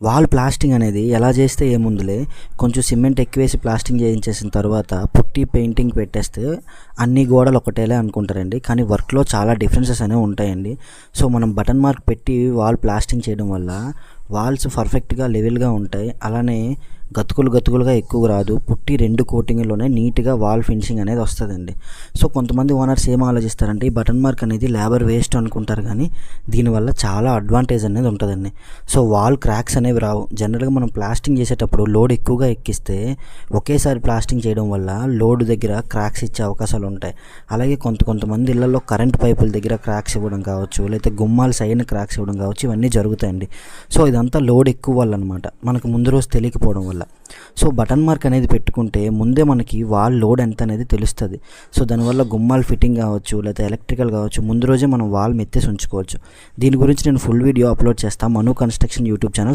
Wall plastering అనేది ఎలా చేస్తే ఏముందులే, కొంచెం సిమెంట్ ఎక్కువేసి ప్లాస్టింగ్ చేయించేసిన తర్వాత పుట్టి పెయింటింగ్ పెట్టేస్తే అన్ని గోడలు ఒకటేలే అనుకుంటారండి. కానీ వర్క్లో చాలా డిఫరెన్సెస్ అనేవి ఉంటాయండి. సో మనం బటన్ మార్క్ పెట్టి వాల్ ప్లాస్టింగ్ చేయడం వల్ల వాల్స్ పర్ఫెక్ట్గా లెవెల్గా ఉంటాయి. అలానే గతుకులుగా ఎక్కువ రాదు. పుట్టి 2 కోటింగ్లోనే నీట్గా వాల్ ఫినిషింగ్ అనేది వస్తుందండి. సో కొంతమంది ఓనర్స్ ఏం ఆలోచిస్తారంటే ఈ బటన్ మార్క్ అనేది లేబర్ వేస్ట్ అనుకుంటారు, కానీ దీనివల్ల చాలా అడ్వాంటేజ్ అనేది ఉంటుందండి. సో వాల్ క్రాక్స్ అనేవి రావు. జనరల్గా మనం ప్లాస్టింగ్ చేసేటప్పుడు లోడ్ ఎక్కువగా ఎక్కిస్తే ఒకేసారి ప్లాస్టింగ్ చేయడం వల్ల లోడ్ దగ్గర క్రాక్స్ ఇచ్చే అవకాశాలు ఉంటాయి. అలాగే కొంతమంది ఇళ్లలో కరెంట్ పైపుల దగ్గర క్రాక్స్ ఇవ్వడం కావచ్చు, లేకపోతే గుమ్మాల సైడ్న క్రాక్స్ ఇవ్వడం కావచ్చు, ఇవన్నీ జరుగుతాయండి. సో ఇదంతా లోడ్ ఎక్కువ వల్ల అనమాట, మనకు ముందు రోజు తెలియకపోవడం వల్ల. సో బటన్ మార్క్ అనేది పెట్టుకుంటే ముందే మనకి వాల్ లోడ్ ఎంత అనేది తెలుస్తుంది. సో దానివల్ల గుమ్మాలు ఫిట్టింగ్ కావచ్చు, లేదా ఎలక్ట్రికల్ కావచ్చు, ముందు రోజే మనం వాల్ మెత్తేసి ఉంచుకోవచ్చు. దీని గురించి నేను ఫుల్ వీడియో అప్లోడ్ చేస్తాను మను కన్స్ట్రక్షన్ యూట్యూబ్ ఛానల్